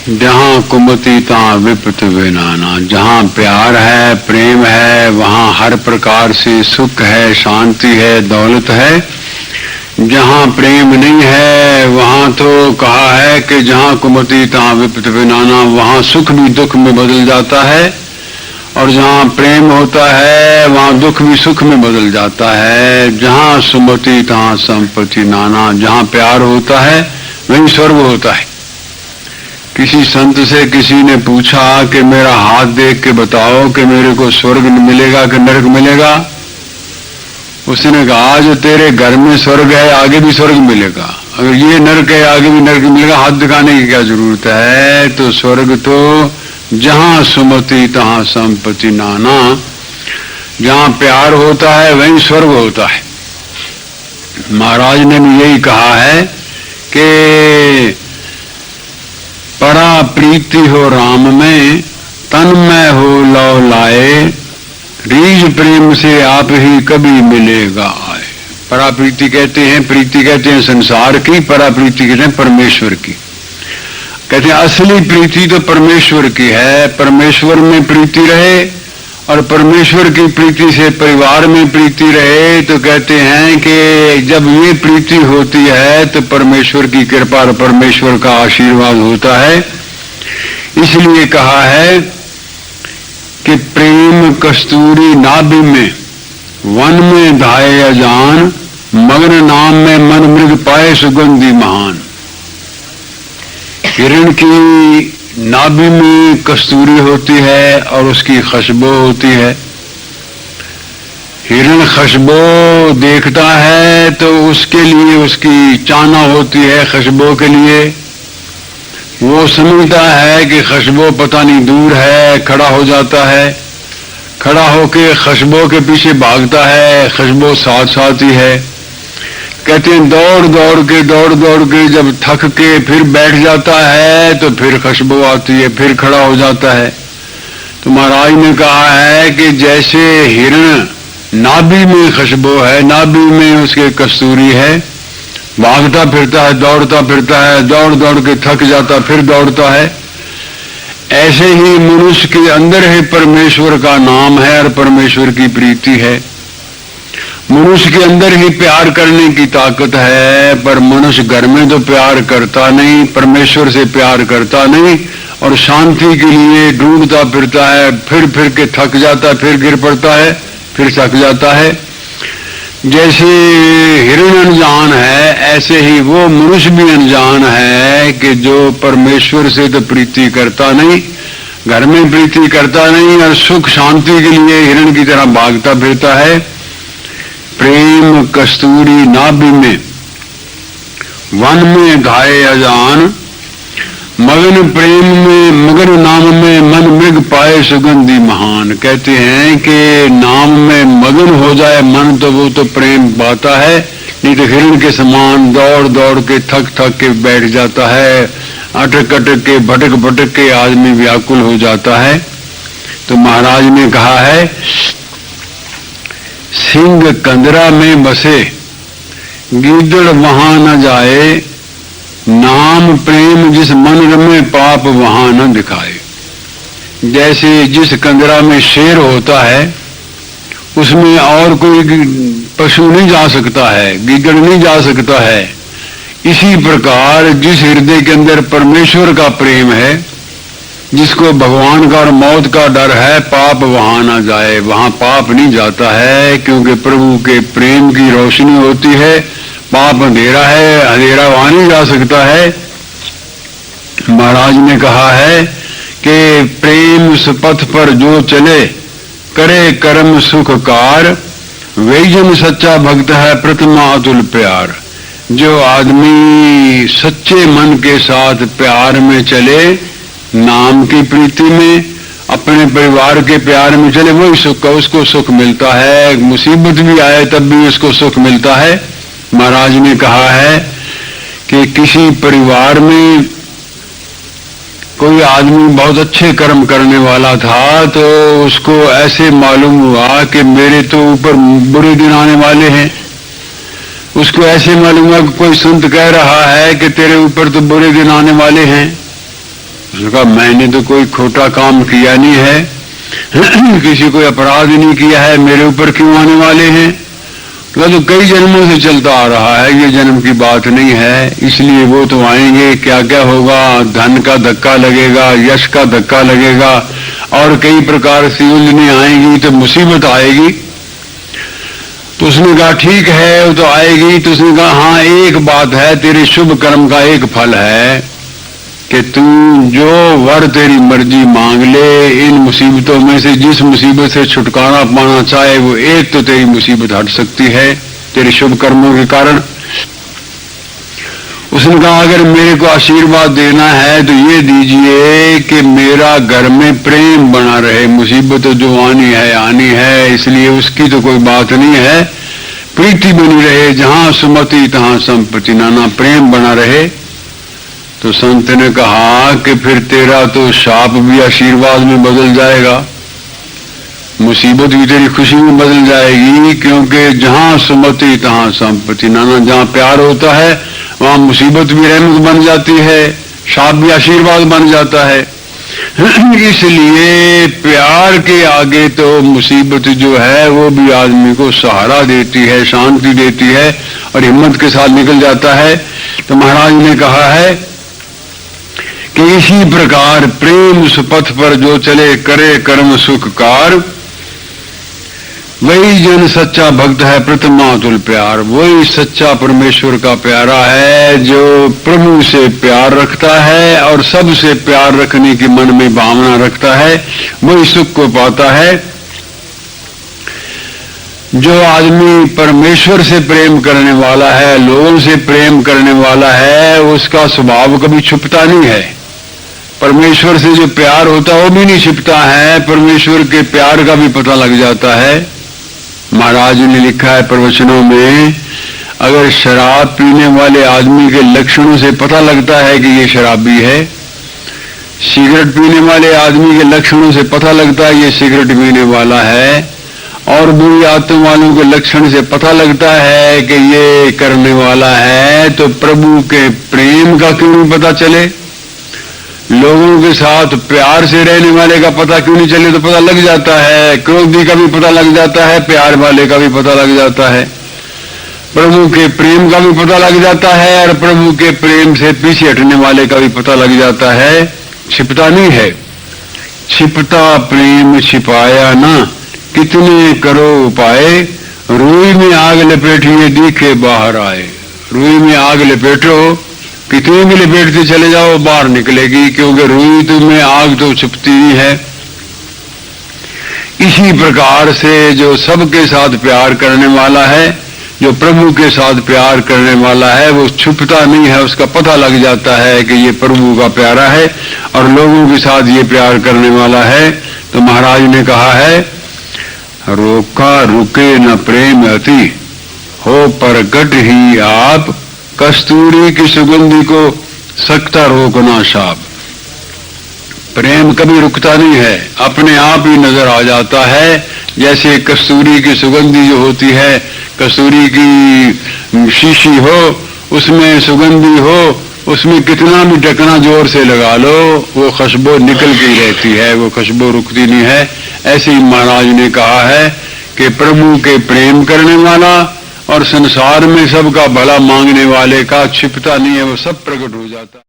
जहाँ कुमति तहाँ विपत बेनाना। जहाँ प्यार है, प्रेम है, वहाँ हर प्रकार से सुख है, शांति है, दौलत है। जहाँ प्रेम नहीं है वहाँ तो कहा है कि जहाँ कुमति तहाँ विपत बेनाना, वहाँ सुख भी दुख में बदल जाता है, और जहाँ प्रेम होता है वहाँ दुख भी सुख में बदल जाता है। जहाँ सुमति तहाँ संपत्ति नाना। जहाँ प्यार होता है वहीं स्वर्ग होता है। किसी संत से किसी ने पूछा कि मेरा हाथ देख के बताओ कि मेरे को स्वर्ग मिलेगा कि नरक मिलेगा। उसने कहा जो तेरे घर में स्वर्ग है आगे भी स्वर्ग मिलेगा, अगर ये नरक है आगे भी नरक मिलेगा, हाथ दिखाने की क्या जरूरत है। तो स्वर्ग तो जहाँ सुमति तहाँ संपत्ति नाना। जहाँ प्यार होता है वहीं स्वर्ग होता है। महाराज ने भी यही कहा है कि परा प्रीति हो राम में, तन में हो लौ लाए, रीझ प्रेम से आप ही कभी मिलेगा आए। परा प्रीति कहते हैं, प्रीति कहते हैं संसार की, परा प्रीति कहते हैं परमेश्वर की। कहते हैं असली प्रीति तो परमेश्वर की है। परमेश्वर में प्रीति रहे और परमेश्वर की प्रीति से परिवार में प्रीति रहे तो कहते हैं कि जब ये प्रीति होती है तो परमेश्वर की कृपा और परमेश्वर का आशीर्वाद होता है। इसलिए कहा है कि प्रेम कस्तूरी नाभि में, वन में धाये अजान, मग्न नाम में मन मृग पाए सुगंधि महान। हिरण की नाभि में कस्तूरी होती है और उसकी खुशबू होती है। हिरण खुशबू देखता है तो उसके लिए उसकी चाहना होती है, खुशबू के लिए। वो समझता है कि खुशबू पता नहीं दूर है, खड़ा हो जाता है, खड़ा होके खुशबू के पीछे भागता है, खुशबू साथ साथ ही है। कहते हैं दौड़ दौड़ के जब थक के फिर बैठ जाता है तो फिर खुशबू आती है, फिर खड़ा हो जाता है। तो महाराज ने कहा है कि जैसे हिरण नाभि में खुशबू है, नाभि में उसके कस्तूरी है, भागता फिरता है, दौड़ता फिरता है, दौड़ के थक जाता फिर दौड़ता है, ऐसे ही मनुष्य के अंदर ही परमेश्वर का नाम है और परमेश्वर की प्रीति है। मनुष्य के अंदर ही प्यार करने की ताकत है, पर मनुष्य घर में तो प्यार करता नहीं, परमेश्वर से प्यार करता नहीं, और शांति के लिए ढूंढता फिरता है, फिर के थक जाता है, फिर गिर पड़ता है, फिर थक जाता है। जैसे हिरण अनजान है ऐसे ही वो मनुष्य भी अनजान है कि जो परमेश्वर से तो प्रीति करता नहीं, घर में प्रीति करता नहीं, और सुख शांति के लिए हिरण की तरह भागता फिरता है। प्रेम कस्तूरी नाभि में, वन में धाये अजान, मगन प्रेम में, मगन नाम में मन मृग पाए सुगंधि महान। कहते हैं कि नाम में मगन हो जाए मन तो वो तो प्रेम पाता है, नहीं तो हिरण के समान दौड़ के थक के बैठ जाता है, अटक के भटक के आदमी व्याकुल हो जाता है। तो महाराज ने कहा है सिंह कंदरा में बसे, गीदड़ वहां न जाए, नाम प्रेम जिस मन रमे पाप वहां न दिखाए। जैसे जिस कंदरा में शेर होता है उसमें और कोई पशु नहीं जा सकता है, गीदड़ नहीं जा सकता है, इसी प्रकार जिस हृदय के अंदर परमेश्वर का प्रेम है, जिसको भगवान का और मौत का डर है, पाप वहां ना जाए, वहां पाप नहीं जाता है, क्योंकि प्रभु के प्रेम की रोशनी होती है। पाप अंधेरा है, अंधेरा वहां नहीं जा सकता है। महाराज ने कहा है कि प्रेम सुपथ पर जो चले, करे कर्म सुख कार, वही जन सच्चा भक्त है प्रतिमा अतुल प्यार। जो आदमी सच्चे मन के साथ प्यार में चले, नाम की प्रीति में, अपने परिवार के प्यार में चले, वही सुख का उसको सुख मिलता है। मुसीबत भी आए तब भी उसको सुख मिलता है। महाराज ने कहा है कि किसी परिवार में कोई आदमी बहुत अच्छे कर्म करने वाला था तो उसको ऐसे मालूम हुआ कि मेरे तो ऊपर बुरे दिन आने वाले हैं। उसको ऐसे मालूम हुआ कि कोई संत कह रहा है कि तेरे ऊपर तो बुरे दिन आने वाले हैं। उसने कहा मैंने तो कोई खोटा काम किया नहीं है, किसी कोई अपराध नहीं किया है, मेरे ऊपर क्यों आने वाले हैं? तो कई जन्मों से चलता आ रहा है, ये जन्म की बात नहीं है, इसलिए वो तो आएंगे, क्या क्या होगा, धन का धक्का लगेगा, यश का धक्का लगेगा और कई प्रकार से उलझने आएंगी, तो मुसीबत आएगी। तो उसने कहा ठीक है वो तो आएगी। तो उसने कहा हाँ एक बात है, तेरे शुभ कर्म का एक फल है कि तू जो वर तेरी मर्जी मांग ले, इन मुसीबतों में से जिस मुसीबत से छुटकारा पाना चाहे वो एक तो तेरी मुसीबत हट सकती है तेरे शुभ कर्मों के कारण। उसने कहा अगर मेरे को आशीर्वाद देना है तो ये दीजिए कि मेरा घर में प्रेम बना रहे, मुसीबत जो आनी है, इसलिए उसकी तो कोई बात नहीं है, प्रीति बनी रहे, जहां सुमति तहां संपत्ति, नाना प्रेम बना रहे। तो संत ने कहा कि फिर तेरा तो शाप भी आशीर्वाद में बदल जाएगा, मुसीबत भी तेरी खुशी में बदल जाएगी, क्योंकि जहां सुमति तहां संपत्ति, नाना जहां प्यार होता है वहां मुसीबत भी रहमत बन जाती है, शाप भी आशीर्वाद बन जाता है। इसलिए प्यार के आगे तो मुसीबत जो है वो भी आदमी को सहारा देती है, शांति देती है और हिम्मत के साथ निकल जाता है। तो महाराज ने कहा है कि इसी प्रकार प्रेम सुपथ पर जो चले करे कर्म सुखकार, वही जन सच्चा भक्त है प्रथमातुल प्यार। वही सच्चा परमेश्वर का प्यारा है जो प्रभु से प्यार रखता है और सबसे प्यार रखने की मन में भावना रखता है, वही सुख को पाता है। जो आदमी परमेश्वर से प्रेम करने वाला है, लोगों से प्रेम करने वाला है, उसका स्वभाव कभी छुपता नहीं है। परमेश्वर से जो प्यार होता है वो भी नहीं छिपता है, परमेश्वर के प्यार का भी पता लग जाता है। महाराज ने लिखा है प्रवचनों में, अगर शराब पीने वाले आदमी के लक्षणों से पता लगता है कि ये शराबी है, सिगरेट पीने वाले आदमी के लक्षणों से पता लगता है ये सिगरेट पीने वाला है, और बुरी आत्मा वालों के लक्षण से पता लगता है कि ये करने वाला है, तो प्रभु के प्रेम का क्यों नहीं पता चले? लोगों के साथ प्यार से रहने वाले का पता क्यों नहीं चले? तो पता लग जाता है, क्रोधी का भी पता लग जाता है, प्यार वाले का भी पता लग जाता है, प्रभु के प्रेम का भी पता लग जाता है और प्रभु के प्रेम से पीछे हटने वाले का भी पता लग जाता है। छिपता नहीं है, छिपता प्रेम छिपाया ना, कितने करो उपाय, रुई में आग लपेटिए दिखे बाहर आए। रुई में आग लपेटो, कितनी भी लपेटते चले जाओ बाहर निकलेगी, क्योंकि रुई तुम्हें आग तो छुपती ही है। इसी प्रकार से जो सबके साथ प्यार करने वाला है, जो प्रभु के साथ प्यार करने वाला है, वो छुपता नहीं है, उसका पता लग जाता है कि ये प्रभु का प्यारा है और लोगों के साथ ये प्यार करने वाला है। तो महाराज ने कहा है, रोका रुके न प्रेम अति, हो प्रगट ही आप, कस्तूरी की सुगंधी को सकता रोकना शाप। प्रेम कभी रुकता नहीं है, अपने आप ही नजर आ जाता है। जैसे कस्तूरी की सुगंधी जो होती है, कस्तूरी की शीशी हो, उसमें सुगंधी हो, उसमें कितना भी ढकना जोर से लगा लो, वो खुशबू निकल के ही रहती है, वो खुशबू रुकती नहीं है। ऐसे ही महाराज ने कहा है कि प्रभु के प्रेम करने वाला और संसार में सबका भला मांगने वाले का छिपता नहीं है, वो सब प्रकट हो जाता है।